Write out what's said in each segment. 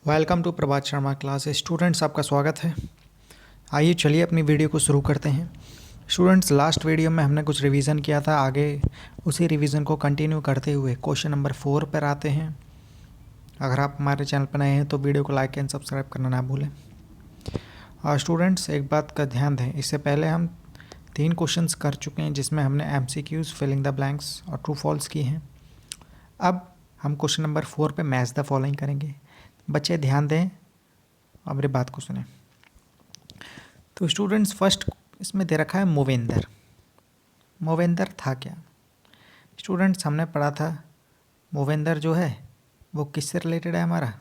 Welcome to Prabhat Sharma class. Students, आपका स्वागत है। आइए चलिए अपनी वीडियो को शुरू करते हैं। स्टूडेंट्स, लास्ट वीडियो में हमने कुछ रिवीजन किया था। आगे उसी रिवीजन को कंटिन्यू करते हुए क्वेश्चन नंबर 4 पर आते हैं। अगर आप हमारे चैनल पर नए हैं तो वीडियो को लाइक एंड सब्सक्राइब करना ना भूलें। और स्टूडेंट्स, एक बात का ध्यान दें, इससे पहले हम 3 क्वेश्चंस कर चुके हैं जिसमें हमने MCQs, फिलिंग द ब्लैंक्स और ट्रू फॉल्स की हैं। अब हम क्वेश्चन नंबर 4 पे मैच द फॉलोइंग करेंगे। बच्चे ध्यान दें और मेरी बात को सुनें। तो स्टूडेंट्स, फर्स्ट इसमें दे रखा है मूवेंदर। मूवेंदर था क्या? स्टूडेंट्स, हमने पढ़ा था मूवेंदर जो है वो किससे रिलेटेड है? हमारा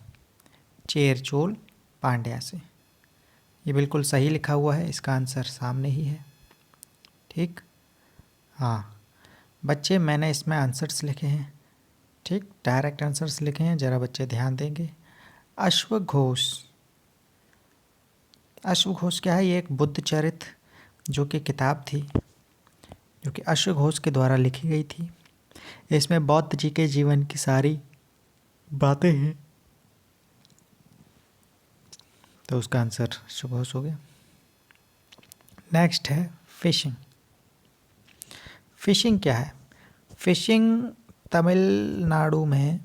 चेर चोल पांड्या से। ये बिल्कुल सही लिखा हुआ है, इसका आंसर सामने ही है। ठीक, हाँ बच्चे, मैंने इसमें आंसर्स लिखे हैं। ठीक, डायरेक्ट आंसर्स लिखे हैं, ज़रा बच्चे ध्यान देंगे। अश्वघोष। अश्वघोष क्या है? ये एक बुद्ध चरित जो कि किताब थी, जो कि अश्वघोष के द्वारा लिखी गई थी। इसमें बौद्ध जी के जीवन की सारी बातें हैं, तो उसका आंसर अश्वघोष हो गया। नेक्स्ट है फिशिंग। फिशिंग क्या है? फिशिंग तमिलनाडु में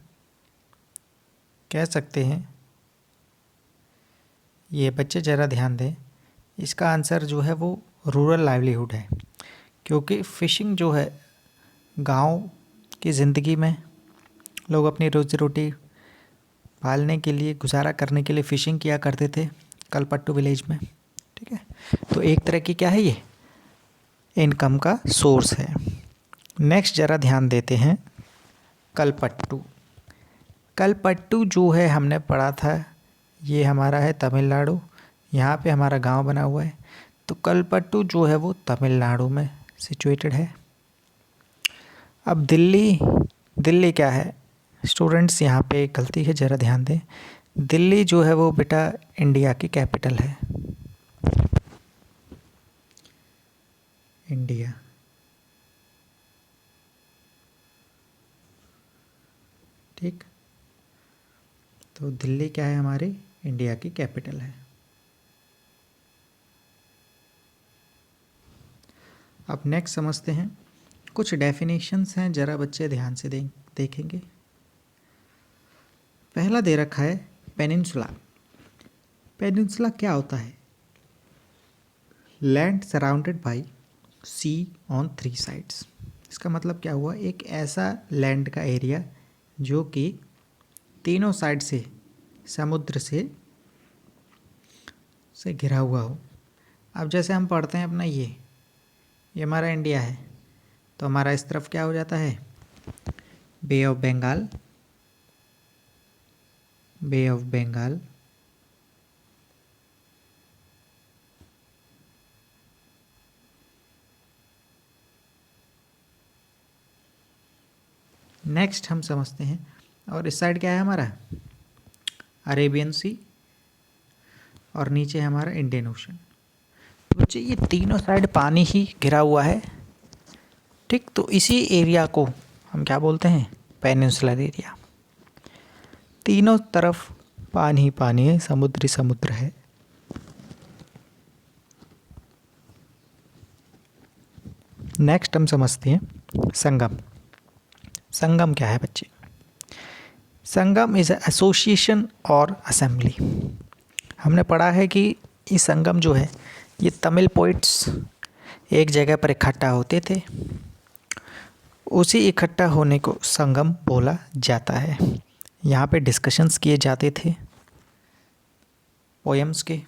कह सकते हैं। ये बच्चे ज़रा ध्यान दें, इसका आंसर जो है वो रूरल लाइवलीहुड है, क्योंकि फ़िशिंग जो है गांव की ज़िंदगी में लोग अपनी रोज़ी रोटी पालने के लिए, गुजारा करने के लिए फ़िशिंग किया करते थे कलपट्टू विलेज में। ठीक है, तो एक तरह की क्या है, ये इनकम का सोर्स है। नेक्स्ट ज़रा ध्यान देते हैं, कलपट्टू। कलपट्टू जो है हमने पढ़ा था, ये हमारा है तमिलनाडु। यहाँ पे हमारा गांव बना हुआ है, तो कलपट्टू जो है वो तमिलनाडु में सिचुएटेड है। अब दिल्ली, दिल्ली क्या है? स्टूडेंट्स, यहाँ पे गलती है, ज़रा ध्यान दें। दिल्ली जो है वो बेटा इंडिया की कैपिटल है। इंडिया, ठीक, तो दिल्ली क्या है? हमारी इंडिया की कैपिटल है। अब नेक्स्ट समझते हैं, कुछ डेफिनेशंस हैं, ज़रा बच्चे ध्यान से देखेंगे। पहला दे रखा है पेनिनसुला। पेनिनसुला क्या होता है? Land surrounded by sea on 3 sides. इसका मतलब क्या हुआ? एक ऐसा लैंड का एरिया जो कि तीनों साइड से समुद्र से घिरा हुआ हो। अब जैसे हम पढ़ते हैं अपना ये हमारा इंडिया है, तो हमारा इस तरफ क्या हो जाता है? Bay of Bengal, bay of Bengal, next हम समझते हैं, और इस साइड क्या है हमारा? अरेबियन सी, और नीचे हमारा इंडियन ओशन। तो बच्चे, ये तीनों साइड पानी ही घिरा हुआ है। ठीक, तो इसी एरिया को हम क्या बोलते हैं? Peninsular area. तीनों तरफ पानी ही पानी है, समुद्र ही समुद्र है। नेक्स्ट हम समझते हैं संगम। संगम क्या है बच्चे? संगम इज़ एसोसिएशन और असेंबली। हमने पढ़ा है कि ये संगम जो है, ये तमिल पोइट्स एक जगह पर इकट्ठा होते थे, उसी इकट्ठा होने को संगम बोला जाता है। यहाँ पे डिस्कशंस किए जाते थे पोएम्स के,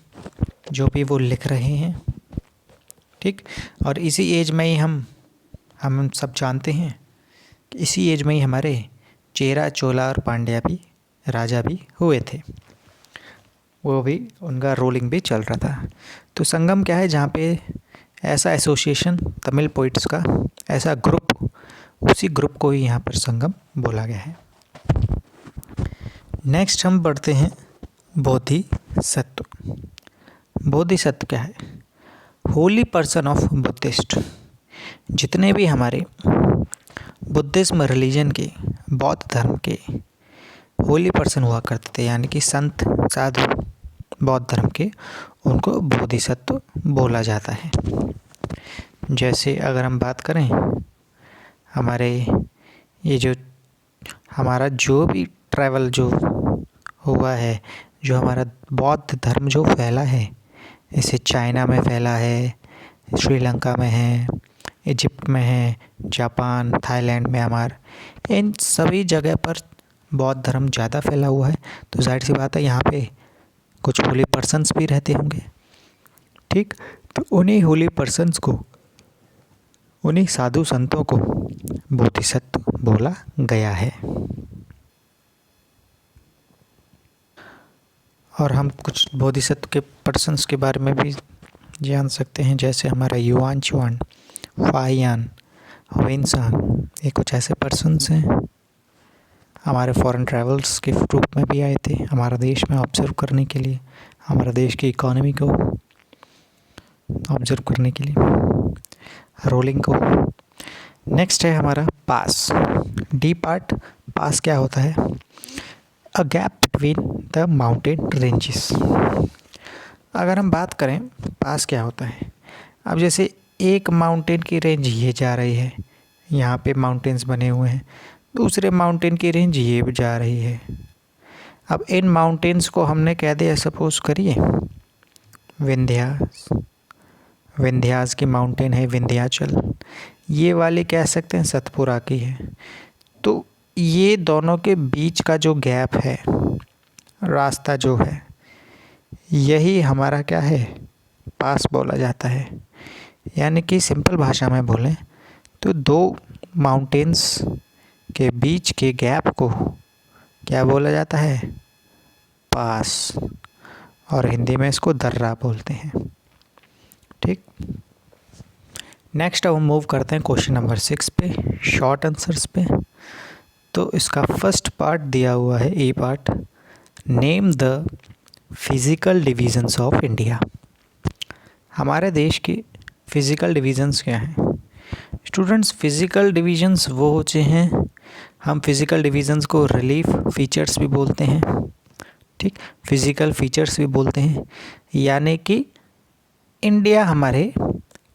जो भी वो लिख रहे हैं। ठीक, और इसी एज में ही हम सब जानते हैं कि इसी एज में ही हमारे चेरा, चोला और पांड्या भी राजा भी हुए थे। वो भी, उनका रोलिंग भी चल रहा था। तो संगम क्या है? जहाँ पे ऐसा एसोसिएशन तमिल पोइट्स का, ऐसा ग्रुप, उसी ग्रुप को ही यहाँ पर संगम बोला गया है। नेक्स्ट हम बढ़ते हैं बोधिसत्व। बोधिसत्व क्या है? Holi person of Buddhist. जितने भी हमारे बुद्धिज्म रिलीजन के, बौद्ध धर्म के होली पर्सन हुआ करते थे, यानी कि संत साधु बौद्ध धर्म के, उनको बोधिसत्व बोला जाता है। जैसे अगर हम बात करें हमारे ये जो हमारा जो भी ट्रैवल जो हुआ है, जो हमारा बौद्ध धर्म जो फैला है, इसे चाइना में फैला है, श्रीलंका में है, इजिप्ट में है, जापान, थाईलैंड, म्यांमार, इन सभी जगह पर बौद्ध धर्म ज़्यादा फैला हुआ है। तो जाहिर सी बात है यहाँ पे कुछ होली पर्सन्स भी रहते होंगे, ठीक। तो उन्हीं होली पर्सन्स को, उन्हीं साधु संतों को बोधिसत्व बोला गया है। और हम कुछ बोधिसत्व के पर्सन्स के बारे में भी जान सकते हैं, जैसे हमारा युआन चुआन, फाहियान, हुएनसांग, ये कुछ ऐसे पर्सन्स हैं हमारे फॉरेन ट्रैवल्स के रूप में भी आए थे हमारा देश में ऑब्ज़र्व करने के लिए, हमारा देश की इकोनॉमी को ऑब्ज़र्व करने के लिए, रोलिंग को। नेक्स्ट है हमारा पास, डी पार्ट। पास क्या होता है? A gap between the mountain ranges. अगर हम बात करें पास क्या होता है, अब जैसे एक माउंटेन की रेंज ये जा रही है, यहाँ पे माउंटेन्स बने हुए हैं, दूसरे माउंटेन की रेंज ये जा रही है। अब इन माउंटेन्स को हमने कह दिया, सपोज करिए विंध्यास की माउंटेन है विंध्याचल, ये वाली कह सकते हैं सतपुरा की है। तो ये दोनों के बीच का जो गैप है, रास्ता जो है, यही हमारा क्या है? पास बोला जाता है। यानी कि सिंपल भाषा में बोलें तो दो माउंटेन्स के बीच के गैप को क्या बोला जाता है? पास। और हिंदी में इसको दर्रा बोलते हैं, ठीक। नेक्स्ट अब हम मूव करते हैं क्वेश्चन नंबर 6 पे, शॉर्ट आंसर्स पे। तो इसका फर्स्ट पार्ट दिया हुआ है, A part, name the physical divisions of India. हमारे देश के फिज़िकल डिविजन्स क्या हैं? स्टूडेंट्स, फिज़िकल डिविजन्स वो होते हैं, हम फिज़िकल डिविजन्स को रिलीफ फीचर्स भी बोलते हैं, ठीक, फिज़िकल फीचर्स भी बोलते हैं। यानी कि इंडिया हमारे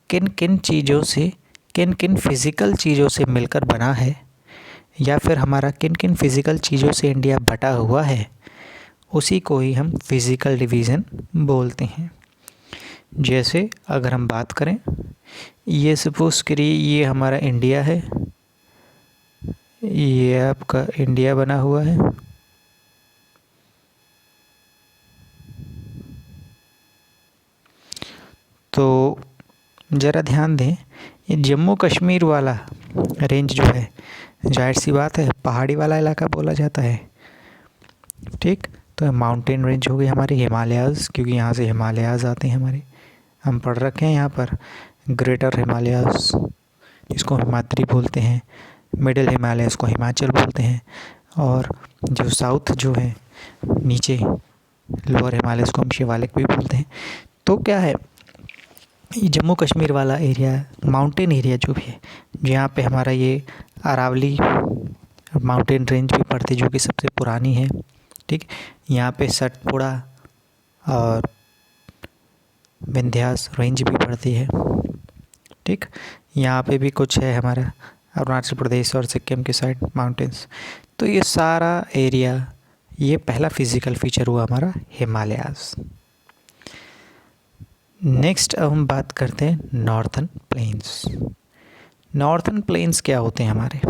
किन किन चीज़ों से, किन किन फिज़िकल चीज़ों से मिलकर बना है, या फिर हमारा किन किन फिज़िकल चीज़ों से इंडिया बटा हुआ है, उसी को ही हम फिज़िकल डिवीज़न बोलते हैं। जैसे अगर हम बात करें, ये सपोज़ करिए ये हमारा इंडिया है, ये आपका इंडिया बना हुआ है, तो ज़रा ध्यान दें, ये जम्मू कश्मीर वाला रेंज जो है, जाहिर सी बात है पहाड़ी वाला इलाका बोला जाता है, ठीक। तो माउंटेन रेंज हो गई हमारी, हिमालयाज़, क्योंकि यहाँ से हिमालयाज़ आते हैं हमारे, हम पढ़ रखे हैं यहाँ पर ग्रेटर हिमालयाज़, इसको हिमाद्री बोलते हैं, मिडिल हिमालयाज़ को हिमाचल बोलते हैं, और जो साउथ जो है नीचे लोअर हिमालयाज़ को हम शिवालिक भी बोलते हैं। तो क्या है, ये जम्मू कश्मीर वाला एरिया, माउंटेन एरिया जो भी है, जहाँ पे हमारा ये अरावली माउंटेन रेंज भी पड़ती है, जो कि सबसे पुरानी है, ठीक। यहाँ पे सतपुड़ा और विंध्यास रेंज भी पड़ती है, ठीक। यहाँ पे भी कुछ है हमारा अरुणाचल प्रदेश और सिक्किम के साइड माउंटेन्स। तो ये सारा एरिया, ये पहला फिज़िकल फीचर हुआ हमारा हिमालयाज़। नेक्स्ट अब हम बात करते हैं नॉर्थर्न प्लेन्स। नॉर्थर्न प्लेन्स क्या होते हैं हमारे?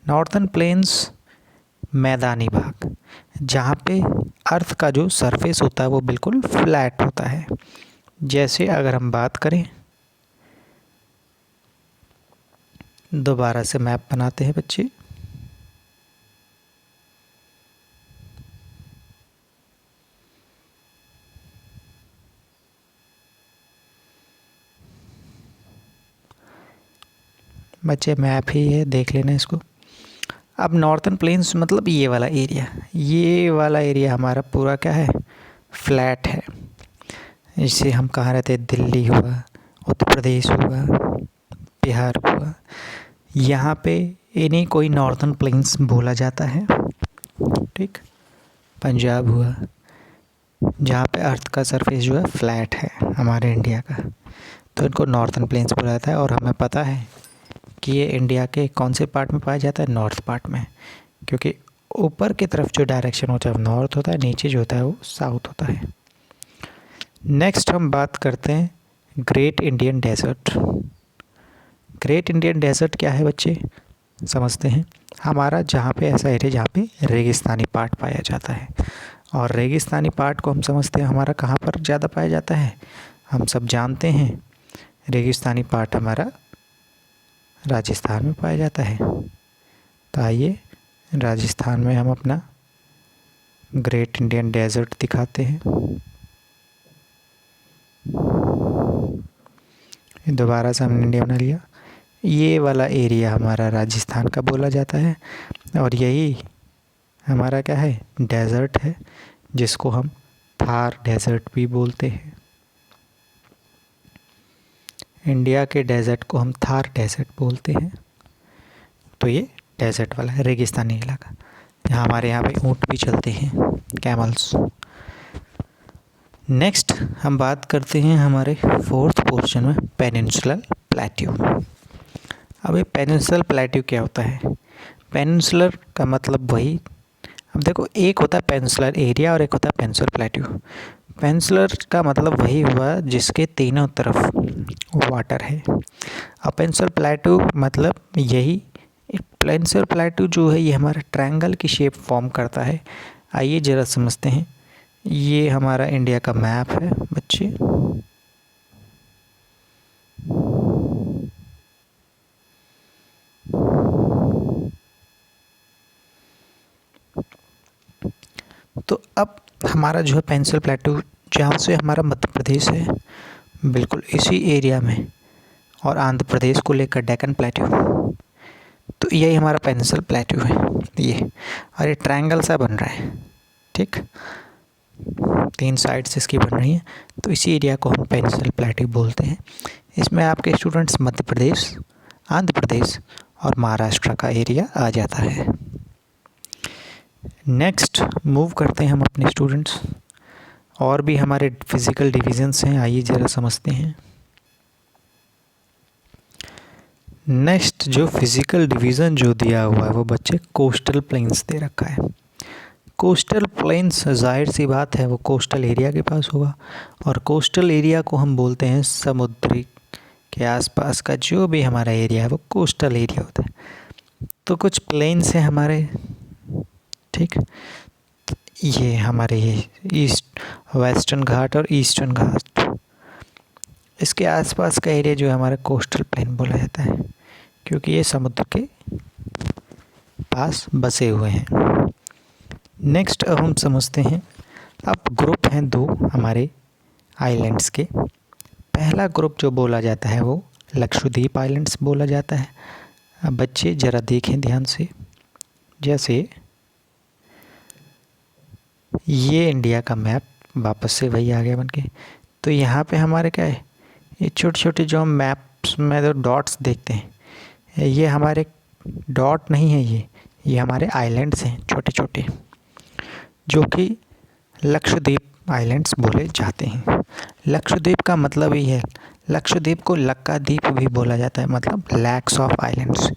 नॉर्थर्न प्लेन्स मैदानी भाग, जहाँ पे अर्थ का जो सरफेस होता है वो बिल्कुल फ्लैट होता है। जैसे अगर हम बात करें, दोबारा से मैप बनाते हैं बच्चे, मैप ही है, देख लेना इसको। अब नॉर्थर्न प्लेन्स मतलब ये वाला एरिया हमारा पूरा क्या है? फ्लैट है। इससे हम कहाँ रहते हैं? दिल्ली हुआ, उत्तर प्रदेश हुआ, बिहार हुआ, यहाँ पे इन्हीं कोई नॉर्थर्न प्लेन्स बोला जाता है, ठीक, पंजाब हुआ, जहाँ पे अर्थ का सरफेस जो है फ्लैट है हमारे इंडिया का, तो इनको नॉर्थन प्लेन्स बोला जाता है। और हमें पता है कि ये इंडिया के कौन से पार्ट में पाया जाता है, नॉर्थ पार्ट में, क्योंकि ऊपर की तरफ जो डायरेक्शन होता है वो नॉर्थ होता है, नीचे जो होता है वो साउथ होता है। नेक्स्ट हम बात करते हैं great Indian desert. Great Indian desert क्या है बच्चे, समझते हैं। हमारा जहाँ पे ऐसा एरिया जहाँ पे रेगिस्तानी पार्ट पाया जाता है, और रेगिस्तानी पार्ट को हम समझते हैं हमारा कहाँ पर ज़्यादा पाया जाता है, हम सब जानते हैं रेगिस्तानी पार्ट हमारा राजस्थान में पाया जाता है। तो आइए राजस्थान में हम अपना ग्रेट इंडियन डेजर्ट दिखाते हैं। दोबारा से हमने इंडिया बना लिया। ये वाला एरिया हमारा राजस्थान का बोला जाता है, और यही हमारा क्या है, डेज़र्ट है, जिसको हम थार डेज़र्ट भी बोलते हैं। इंडिया के डेज़र्ट को हम थार डेज़र्ट बोलते हैं। तो ये डेज़र्ट वाला है, रेगिस्तानी इलाका। यहाँ हमारे यहाँ पे ऊँट भी चलते हैं, कैमल्स। नेक्स्ट हम बात करते हैं हमारे फोर्थ पोर्शन में, पेनिनसुलर प्लेट्यू। अब ये पेनिनसुलर प्लेट्यू क्या होता है, पेनिनसुलर का मतलब वही, अब देखो एक होता है पेनिनसुलर एरिया और एक होता है पेनिनसुलर प्लेट्यू। पेनिनसुलर का मतलब वही हुआ जिसके तीनों तरफ वाटर है। अब पेनिनसुलर प्लेट्यू मतलब यही, पेनिनसुलर प्लेट्यू जो है ये हमारा ट्रायंगल की शेप फॉर्म करता है। आइए ज़रा समझते हैं। ये हमारा इंडिया का मैप है बच्चे, तो अब हमारा जो है पेनिनसुलर प्लेट्यू, जहाँ से हमारा मध्य प्रदेश है बिल्कुल इसी एरिया में, और आंध्र प्रदेश को लेकर डेक्कन प्लेट्यू, तो यही हमारा पेनिनसुलर प्लेट्यू है ये। और ये ट्रायंगल सा बन रहा है, ठीक, 3 साइड्स इसकी बन रही हैं, तो इसी एरिया को हम पेनिनसुलर प्लेट्यू बोलते हैं। इसमें आपके स्टूडेंट्स मध्य प्रदेश, आंध्र प्रदेश और महाराष्ट्र का एरिया आ जाता है। नेक्स्ट मूव करते हैं हम अपने स्टूडेंट्स, और भी हमारे फिज़िकल डिविजन्स हैं, आइए ज़रा समझते हैं। नेक्स्ट जो फिज़िकल डिवीज़न जो दिया हुआ है वो बच्चे कोस्टल प्लेन्स दे रखा है। कोस्टल प्लेन्स ज़ाहिर सी बात है वो कोस्टल एरिया के पास होगा, और कोस्टल एरिया को हम बोलते हैं समुद्री के आसपास का जो भी हमारा एरिया है वो कोस्टल एरिया होता है। तो कुछ प्लेन्स हैं हमारे, ठीक, ये हमारे ये ईस्ट वेस्टर्न घाट और ईस्टर्न घाट, इसके आसपास का एरिया जो है हमारा कोस्टल प्लेन बोला जाता है, क्योंकि ये समुद्र के पास बसे हुए हैं। नेक्स्ट अब हम समझते हैं, अब ग्रुप हैं 2 हमारे आइलैंड्स के। पहला ग्रुप जो बोला जाता है वो लक्षद्वीप आइलैंड्स बोला जाता है। अब बच्चे ज़रा देखें ध्यान से, जैसे ये इंडिया का मैप वापस से वही आ गया बन के, तो यहाँ पे हमारे क्या है, ये छोटे छोटे जो हम मैप्स में जो डॉट्स देखते हैं, ये हमारे डॉट नहीं है, ये हमारे आइलैंड्स हैं छोटे छोटे, जो कि लक्षद्वीप आइलैंड्स बोले जाते हैं। लक्षद्वीप का मतलब ही है, लक्षद्वीप को लक्का द्वीप भी बोला जाता है, मतलब लैक्स ऑफ आइलैंड्स।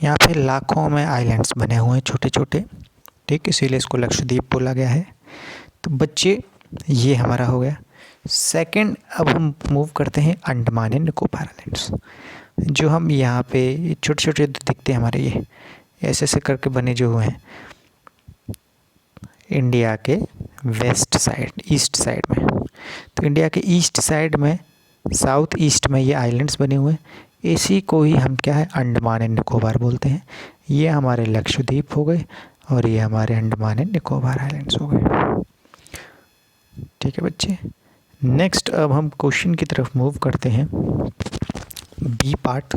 यहाँ पे लाखों में आइलैंड्स बने हुए हैं छोटे छोटे, ठीक, इसीलिए इसको लक्षद्वीप बोला गया है। तो बच्चे ये हमारा हो गया। सेकंड अब हम मूव करते हैं अंडमान एंड निकोबार आइलैंड्स, जो हम यहाँ पे छोटे छोटे दिखते हैं हमारे, ये ऐसे ऐसे करके बने जो हुए हैं इंडिया के वेस्ट साइड, ईस्ट साइड में। तो इंडिया के ईस्ट साइड में, साउथ ईस्ट में ये आइलैंड्स बने हुए हैं, इसी को ही हम क्या है, अंडमान एंड निकोबार बोलते हैं। ये हमारे लक्षद्वीप हो गए और ये हमारे अंडमान एंड निकोबार आइलैंड्स हो गए, ठीक है बच्चे। नेक्स्ट अब हम क्वेश्चन की तरफ मूव करते हैं, B part.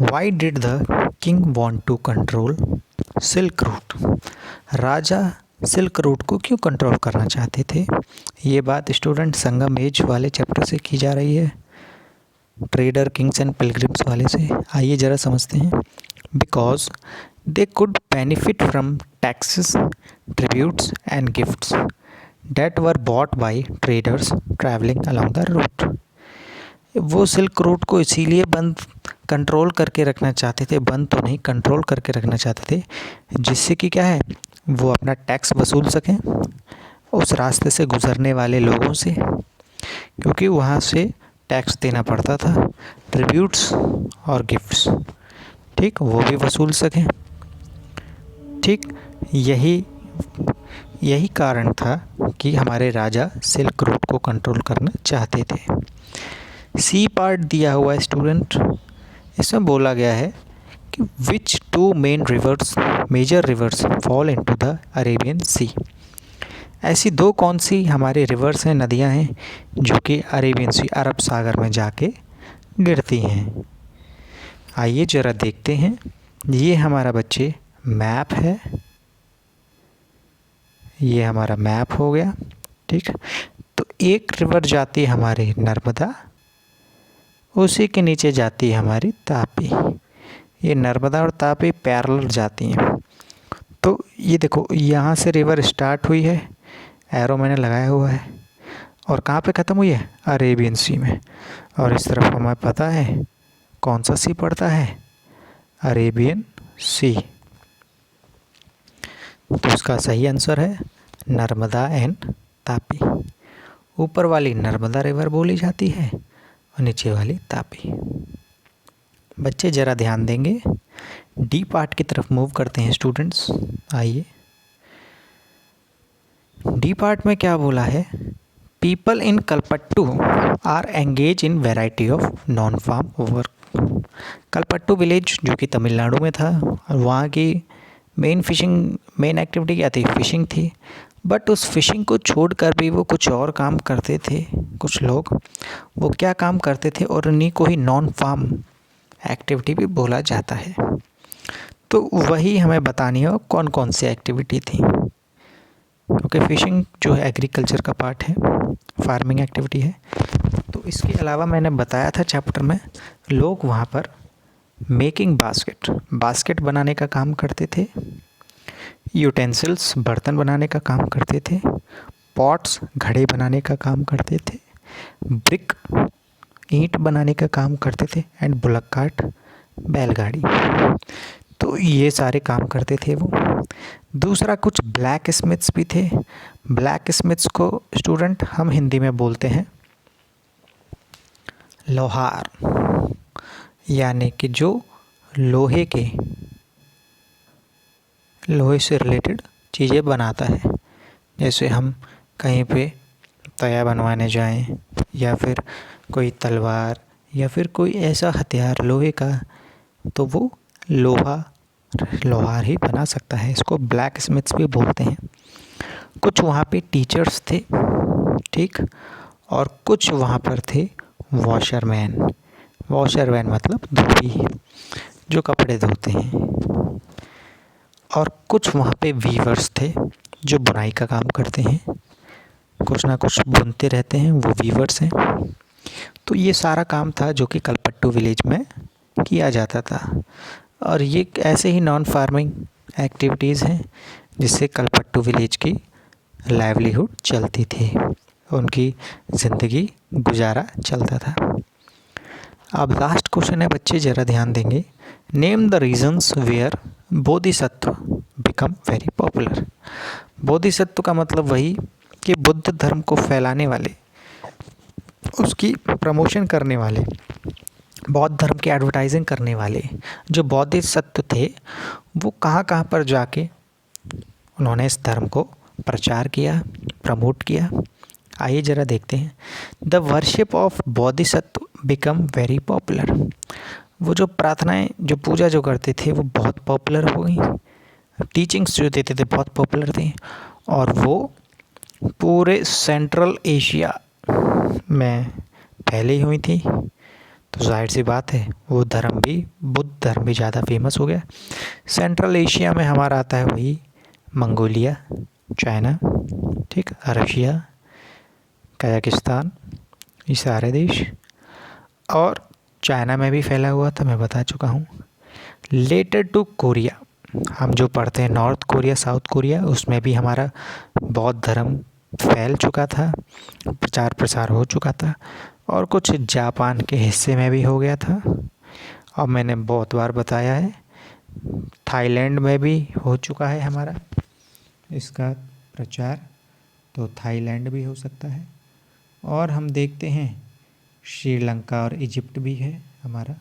Why did the king want to control silk route? राजा सिल्क रूट को क्यों कंट्रोल करना चाहते थे? ये बात स्टूडेंट संगम एज वाले चैप्टर से की जा रही है, ट्रेडर किंग्स एंड पिलग्रिम्स वाले से। आइए ज़रा समझते हैं। because they could benefit from taxes, tributes and gifts that were bought by traders traveling along the route. वो सिल्क रूट को इसीलिए बंद कंट्रोल करके रखना चाहते थे, बंद तो नहीं कंट्रोल करके रखना चाहते थे, जिससे कि क्या है वो अपना टैक्स वसूल सकें उस रास्ते से गुज़रने वाले लोगों से, क्योंकि वहाँ से टैक्स देना पड़ता था, ट्रिब्यूट्स और गिफ्ट्स, ठीक, वो भी वसूल सकें। ठीक, यही कारण था कि हमारे राजा सिल्क रूट को कंट्रोल करना चाहते थे। सी पार्ट दिया हुआ है स्टूडेंट, इसमें बोला गया है कि which two major rivers fall into the Arabian sea. ऐसी दो कौन सी हमारे रिवर्स हैं, नदियां हैं, जो कि अरेबियन सी अरब सागर में जाके गिरती हैं। आइए ज़रा देखते हैं। ये हमारा बच्चे मैप है, ये हमारा मैप हो गया। ठीक, तो एक रिवर जाती है हमारी नर्मदा, उसी के नीचे जाती है हमारी तापी। ये नर्मदा और तापी पैरेलल जाती हैं। तो ये देखो यहाँ से रिवर स्टार्ट हुई है, एरो मैंने लगाया हुआ है, और कहाँ पे ख़त्म हुई है, अरेबियन सी में। और इस तरफ हमें पता है कौन सा सी पड़ता है, अरेबियन सी। तो उसका सही आंसर है नर्मदा एंड तापी। ऊपर वाली नर्मदा रिवर बोली जाती है और नीचे वाली तापी। बच्चे ज़रा ध्यान देंगे। डी पार्ट की तरफ मूव करते हैं स्टूडेंट्स। आइए, डी पार्ट में क्या बोला है, people in Kalpattu are engage in variety of non farm work. Kalpattu village जो कि तमिलनाडु में था, और वहाँ की मेन एक्टिविटी क्या थी, फिशिंग थी। बट उस फिशिंग को छोड़कर भी वो कुछ और काम करते थे। कुछ लोग वो क्या काम करते थे, और उन्हीं को ही नॉन फार्म एक्टिविटी भी बोला जाता है। तो वही हमें बतानी है कौन कौन सी एक्टिविटी थी, क्योंकि फिशिंग जो है एग्रीकल्चर का पार्ट है, फार्मिंग एक्टिविटी है। तो इसके अलावा मैंने बताया था चैप्टर में, लोग वहाँ पर मेकिंग बास्केट बनाने का काम करते थे, यूटेंसिल्स बर्तन बनाने का काम करते थे, पॉट्स घड़े बनाने का काम करते थे, ब्रिक ईंट बनाने का काम करते थे, एंड बुलक कार्ट बैलगाड़ी। तो ये सारे काम करते थे वो। दूसरा कुछ ब्लैक स्मिथ्स भी थे। ब्लैक स्मिथ्स को स्टूडेंट हम हिंदी में बोलते हैं लोहार, यानी कि जो लोहे से रिलेटेड चीज़ें बनाता है। जैसे हम कहीं पे तया बनवाने जाएं, या फिर कोई तलवार, या फिर कोई ऐसा हथियार लोहे का, तो वो लोहार ही बना सकता है। इसको ब्लैक स्मिथ्स भी बोलते हैं। कुछ वहाँ पे टीचर्स थे, ठीक, और कुछ वहाँ पर थे वॉशरमैन मतलब धोबी, जो कपड़े धोते हैं। और कुछ वहाँ पे वीवर्स थे, जो बुनाई का काम करते हैं, कुछ ना कुछ बुनते रहते हैं, वो वीवर्स हैं। तो ये सारा काम था जो कि कलपट्टू विलेज में किया जाता था। और ये ऐसे ही नॉन फार्मिंग एक्टिविटीज़ हैं जिससे कलपट्टू विलेज की लाइवलीहुड चलती थी, उनकी ज़िंदगी गुजारा चलता था। अब लास्ट क्वेश्चन है बच्चे, ज़रा ध्यान देंगे। Name the regions where Bodhisattva become very popular. Bodhisattva का मतलब वही कि बुद्ध धर्म को फैलाने वाले, उसकी प्रमोशन करने वाले, बौद्ध धर्म की एडवर्टाइजिंग करने वाले जो बोधिसत्व थे, वो कहाँ कहाँ पर जाके उन्होंने इस धर्म को प्रचार किया, प्रमोट किया। आइए ज़रा देखते हैं। The worship of Bodhisattva become very popular. वो जो प्रार्थनाएं, जो पूजा जो करते थे, वो बहुत पॉपुलर हो गई। टीचिंग्स जो देते थे बहुत पॉपुलर थी, और वो पूरे सेंट्रल एशिया में फैली हुई थी। तो जाहिर सी बात है वो धर्म भी, बुद्ध धर्म भी ज़्यादा फेमस हो गया। सेंट्रल एशिया में हमारा आता है वही मंगोलिया, चाइना, ठीक, रशिया, कजाकिस्तान, ये सारे देश। और चाइना में भी फैला हुआ था, मैं बता चुका हूँ। लेटर टू कोरिया, हम जो पढ़ते हैं नॉर्थ कोरिया साउथ कोरिया, उसमें भी हमारा बौद्ध धर्म फैल चुका था, प्रचार प्रसार हो चुका था, और कुछ जापान के हिस्से में भी हो गया था। अब मैंने बहुत बार बताया है, थाईलैंड में भी हो चुका है हमारा इसका प्रचार, तो थाईलैंड भी हो सकता है। और हम देखते हैं श्रीलंका और इजिप्ट भी है हमारा।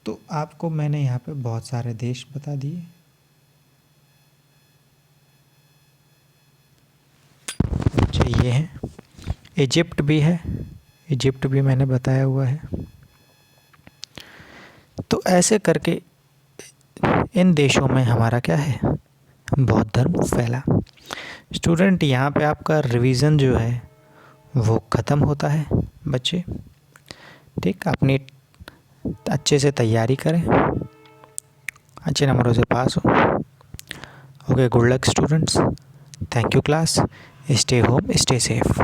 तो आपको मैंने यहाँ पे बहुत सारे देश बता दिए। अच्छा, ये है इजिप्ट भी है, इजिप्ट भी मैंने बताया हुआ है। तो ऐसे करके इन देशों में हमारा क्या है, बौद्ध धर्म फैला। स्टूडेंट, यहाँ पे आपका रिवीजन जो है वो ख़त्म होता है बच्चे। ठीक, अपनी अच्छे से तैयारी करें, अच्छे नंबरों से पास हो। Okay, good luck students, thank you class, stay home, stay safe.